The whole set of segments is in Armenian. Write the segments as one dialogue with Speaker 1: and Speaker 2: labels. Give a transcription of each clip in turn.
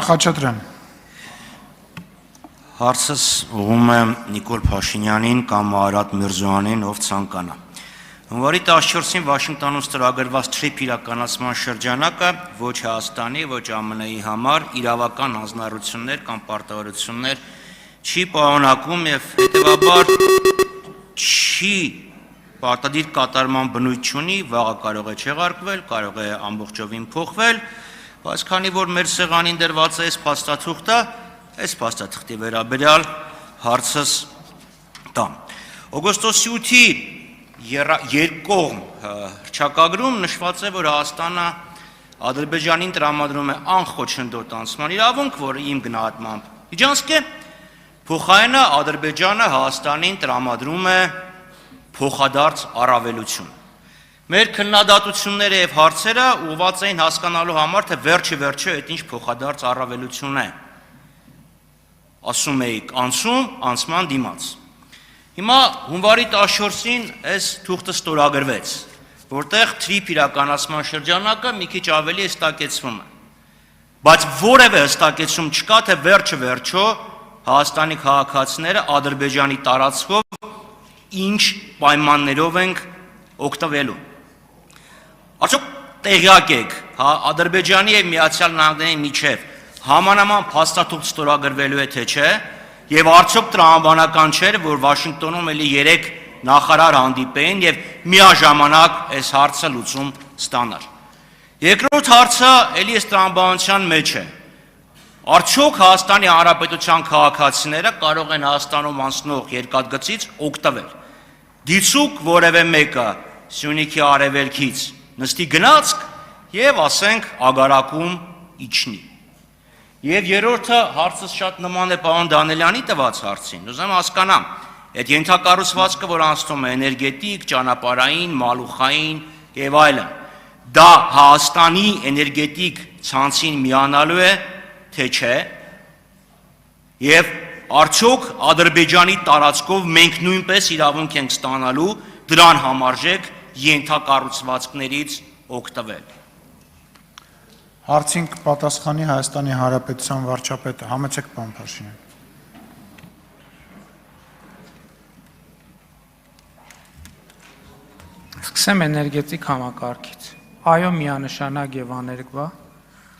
Speaker 1: Խաչատրյան։
Speaker 2: Հարցս ուղղում է Նիկոլ Փաշինյանին կամ Արադ Միրզոյանին, ով ցանկանա։ Հունվարի 14-ին Վաշինգտոնում ստորագրված TRIP իրականացման շրջանակը ոչ Հայաստանի, ոչ ԱՄՆ-ի համար իրավական հանձնառություններ կամ պարտավորություններ չի պարունակում եւ հետեւաբար չի պարտադիր կատարման բնույթ ունի, վաղը կարող է չեղարկվել, կարող է ամբողջովին փոխվել, բայց քանի որ մեր սեղանին դրված է այս փաստաթուղթը, այս փաստաթղթի վերաբերյալ հարցս տամ։ Օգոստոսի 8-ի երկկողմ հռչակագրում նշված է, որ Հայաստանը Ադրբեջանին տրամադրում է անխոչնդոտ անցման իրավունք, որը իմ գնահատմամբ իջանցք է, փոխարենը Ադրբեջանը Հայաստանին տրամադրում է փոխադարձ առավելություն։ Մեր քննադատությունները եւ հարցերը ուղղված էին հասկանալու համար, թե վերջը այդ ինչ փոխադարձ առավելություն է։ Ասում էիք անցման դիմաց։ Հիմա հունվարի 14-ին այս թուղթը ստորագրվեց, որտեղ TRIP իրականացման շրջանակը մի քիչ ավելի հստակեցվում է։ Բայց որևէ հստակեցում չկա, թե վերջը Հայաստանի քաղաքացիները Ադրբեջանի տարածքով ինչ պայմաններով ենք օգտվելու։ Արդյոք տեղյակ եք, Ադրբեջանի եւ Միացյալ Նահանգների միջև համանման փաստաթուղթ ստորագրվելու է թե չէ, եւ արդյոք տրամաբանական չէր, որ Վաշինգտոնում էլի 3 նախարար հանդիպեին եւ միաժամանակ այս հարցը լուծում ստանար։ Երկրորդ հարցը էլի այս տրամաբանության մեջ է։ Արդյոք Հայաստանի Հանրապետության քաղաքացիները կարող են Հայաստանում անցնող երկաթգծից օգտվել։ Դիցուկ որևէ մեկը Սյունիքի արևելքից նստի գնացք եւ ասենք ագարակում իջնի։ Եվ երրորդը հարցս շատ նման է պարոն Դանելյանի տված հարցին։ Ուզում եմ հասկանամ, այդ ենթակառուցվածքը, որ անցնում է էներգետիկ, ճանապարհային, մալուխային եւ այլն, դա Հայաստանի էներգետիկ ցանցին միանալու է թե չէ, եւ արդյոք Ադրբեջանի տարածքով մենք նույնպես իրավունք ենք ստանալու դրան համարժեք ենթակառուցվածքներից օգտվել։
Speaker 1: Հարցին կպատասխանի Հայաստանի Հանրապետության վարչապետը, համեցեք պարոն Փաշինյան։
Speaker 3: Սկսեմ էներգետիկ համակարգից։ Այո, միանշանակ եւ աներկվա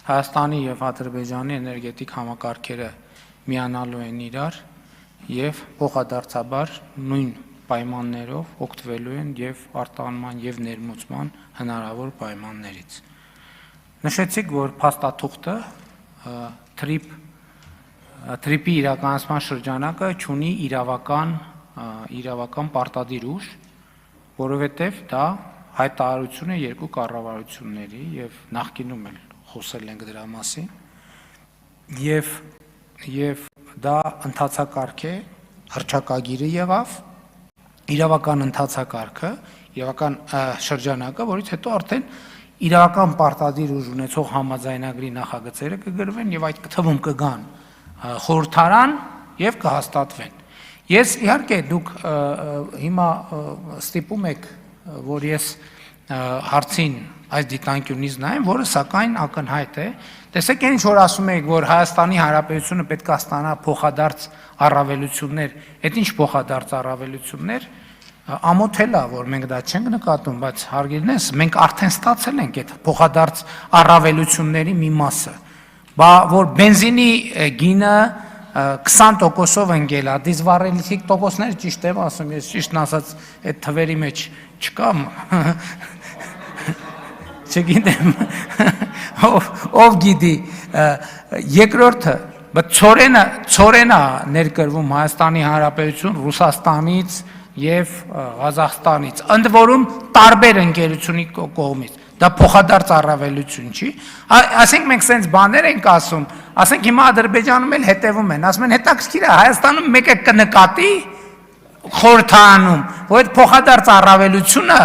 Speaker 3: Հայաստանի եւ Ադրբեջանի էներգետիկ համակարգերը միանալու են իրար եւ փոխադարձաբար նույն պայմաններով օգտվելու են եւ արտահանման եւ ներմուծման հնարավոր պայմաններից։ Նշեցիք, որ փաստաթուղթը TRIP-ի իրականացման շրջանակը ունի իրավական պարտադիր ուժ, որովհետեւ դա հայտարարություն է երկու կառավարությունների եւ նախկինում էլ խոսել ենք դրա մասին եւ դա ընթացակարգ է, հռչակագիրը եղավ, իրավական ընթացակարգը, իրավական շրջանակը, որից հետո արդեն իրավական պարտադիր ուժ ունեցող համաձայնագրի նախագծերը կգրվեն եւ այդ թվում կգան խորհրդարան եւ կհաստատվեն։ Ես իհարկե դուք հիմա ստիպում եք, որ ես հարցին այս դիտանկյունից նայեմ, որը սակայն ակնհայտ է։ Տեսեք, ինչ որ ասում եք, որ Հայաստանի Հանրապետությունը պետք է ստանա փոխադարձ առավելություններ, այդ ինչ փոխադարձ առավելություններ, ամոթել է, որ մենք դա չենք նկատում, բայց հարգելնես, մենք արդեն ստացել ենք այդ փոխադարձ առավելությունների մի մասը։ Բա որ բենզինի գինը 20%-ով ընկել է, դիզվառելիքի տոկոսներ ճիշտ եմ ասում, ես ճիշտն ասած այդ թվերի մեջ չկամ, չգիտեմ, ով գիտի, երկրորդը, ծորենա ներկրվում Հայաստանի Հանրապետություն, Ռուսաստանից և Ղազախստանից, ընդ որում տարբեր ընկերությունի կողմից, դա փոխադարձ առավելություն չի, ասենք մենք սենց բաներ ենք ասում, ասենք հիմա Ադրբեջանում էլ հետևում են, ասում են հետաքրքիր է, Հայաստանում մեկը կնկատի խորհրդարանում, որ այդ փոխադարձ առավելությունը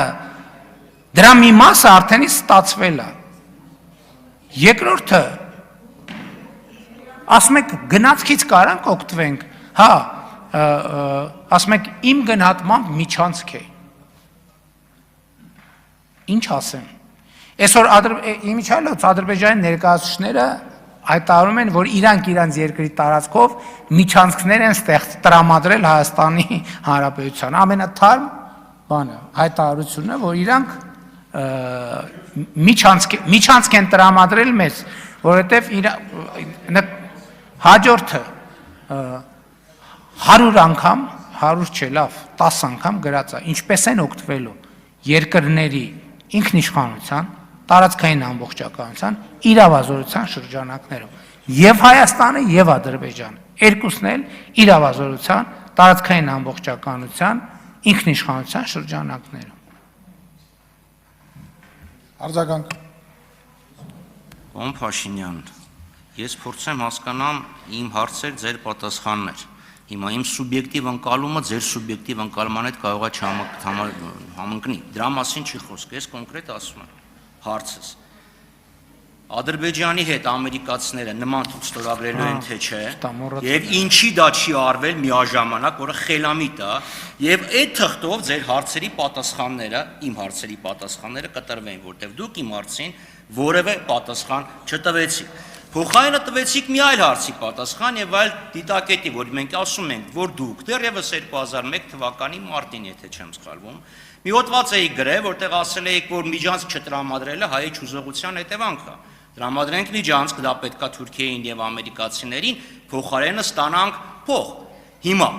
Speaker 3: դրա մի մասը արդեն ստացվել է։ Երկրորդը, ասում եք գնացքից կարանք օգտվենք, հա, ասում եք իմ գնահատմամբ միջանցք է։ Ինչ ասեմ։ Այսօր իմիջիայլոց Ադրբեջանի ներկայացուցիչները հայտարարում են, որ իրանք իրանց երկրի տարածքով միջանցքներ են տրամադրել Հայաստանի Հանրապետության։ Ամենաթարմ բանը հայտարարությունը, որ իրանք միջանցք են տրամադրել մեզ, որովհետև հաջորդը 100 անգամ, 100 չէ, լավ, 10 անգամ գրած է, ինչպես են օգտվելու երկրների ինքնիշխանության, տարածքային ամբողջականության, իրավազորության շրջանակներում։ Եվ Հայաստանը, եւ Ադրբեջանը, երկուսն էլ իրավազորության, տարածքային ամբողջականության, ինքնիշխանության շրջանակներում։
Speaker 1: Արձագանք։
Speaker 2: Պարոն Փաշինյան, ես փորձեմ հասկանամ իմ հարցեր, ձեր պատասխաններ։ Հիմա իմ սուբյեկտիվ ընկալումը ձեր սուբյեկտիվ ընկալման հետ կարող է համընկնի։ Դրա մասին չի խոսք, ես կոնկրետ ասում եմ հարցս։ Ադրբեջանի հետ ամերիկացիները նման թուղթ ստորագրելու են թե չէ, եւ ինչի դա չի արվել միաժամանակ, որը խելամիտ է, եւ այդ թղթով ձեր հարցերի պատասխանները, իմ հարցերի պատասխանները կտրվեն, որտեվ դուք իմ հարցին որևէ պատասխան չտվեցիք։ Փոխարենը տվեցիք մի այլ հարցի պատասխան եւ այլ դիտակետի, որ մենք ասում ենք, որ դուք դեռևս 2001 թվականի մարտին, եթե չեմ սխալվում, մի հոդված էիք գրել, որտեղ ասել էիք, որ միջանցք չտրամադրելը հայ չուզողության հետևանք է։ Տրամադրենք միջանցք, դա պետքա Թուրքիային եւ ամերիկացիներին, փոխարենը ստանանք փող։ Հիմա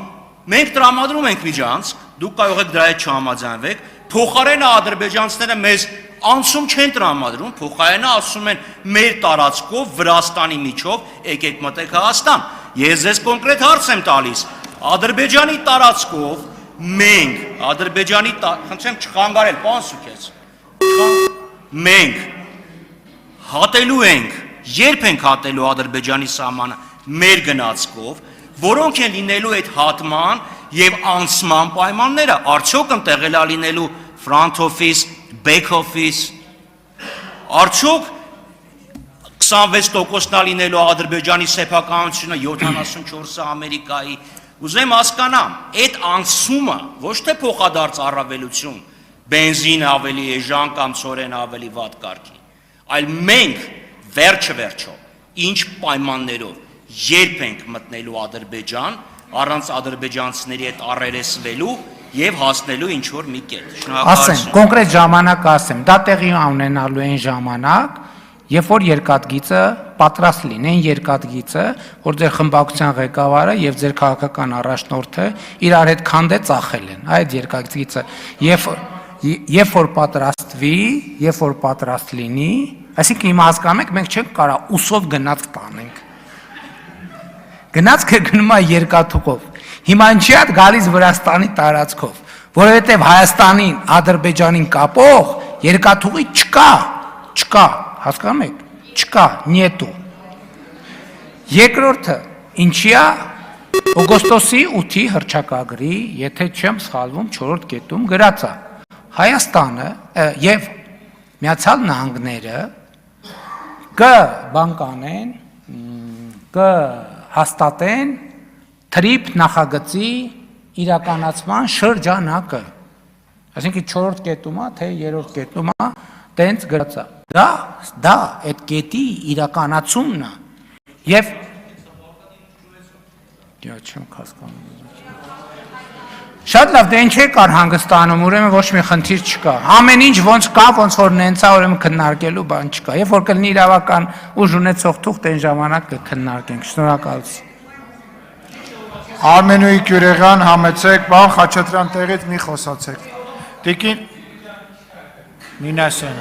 Speaker 2: մենք տրամադրում ենք միջանցք, դուք կարող եք դրա հետ չհամաձայնվեք, փոխարենը ադրբեջանցիները մեզ անցում չեն տրամադրում, փոխարենը ասում են մեր տարածքով Վրաստանի միջով եկեք մտեք Հայաստան։ Ես ձեզ կոնկրետ հարց եմ տալիս։ Ադրբեջանի տարածքով մենք խնդրեմ չխանգարել, պարոն Սուքես։ Մենք հատելու ենք, երբ ենք հատելու Ադրբեջանի սահմանը մեր գնացքով, որոնք են լինելու այդ հատման եւ անցման պայմանները, արդյոք ընտեղել է լինելու front office, back office, արդյոք 26%-ն է լինելու Ադրբեջանի սեփականությունը, 74-ը Ամերիկայի, ուզեմ հասկանամ, այդ անցումը ոչ թե փոխադարձ առավելություն, բենզինը ավելի էժան կամ ցորենը ավելի վատ կարգի, այլ մենք վերջը ինչ պայմաններով երբ ենք մտնելու Ադրբեջան, առանց ադրբեջանցիների հետ առերեսվելու եւ հասնելու ինչ որ մի կետ։
Speaker 3: Ասեմ, կոնկրետ ժամանակ ասեմ, դա տեղի ունենալու այն ժամանակ, երբ որ երկաթգիծը պատրաստ լինեն, երկաթգիծը, որ ձեր խմբակցության ղեկավարը եւ ձեր քաղաքական առաջնորդը իրար հետ քանդե ծախել են, այդ երկաթգիծը, երբ որ պատրաստվի, երբ որ պատրաստ լինի, այսինքն հիմա հասկանում եք, մենք չենք կարող ուսով գնաց տանենք։ Գնացքը գնում է երկաթուղով։ Հիմա ինչի՞ է գալիս Վրաստանի տարածքով, որովհետև Հայաստանին, Ադրբեջանին կապող երկաթուղի չկա, հասկանում եք, չկա, նետու։ Երկրորդը, ինչի՞ է օգոստոսի 8-ի հռչակագրի, եթե չեմ սխալվում, 4-րդ կետում գրած է, Հայաստանը եւ Միացյալ Նահանգները կբանկանեն, կհաստատեն թրիփ նախագծի իրականացման շրջանակը։ Այսինքն 4-րդ կետում է, թե 3-րդ կետում է, տենց գրած է։ Դա այդ կետի իրականացումն է։ Եվ չեմ հասկանում։ Շատ լավ, դե ինչ եք արհանգստանում, ուրեմն ոչ մի խնդիր չկա։ Ամեն ինչ ոնց կա, ոնց որ նենց է, ուրեմն քննարկելու բան չկա։ Երբ որ կլինի իրավական ուժ ունեցող թուղթ, այն ժամանակ կքննարկենք։ Շնորհակալություն։
Speaker 1: Արմենուի Գյուրեղյան, համեցեք, պարոն Խաչատրյան, տեղից մի խոսացեք։ Տիկին Մինասյան։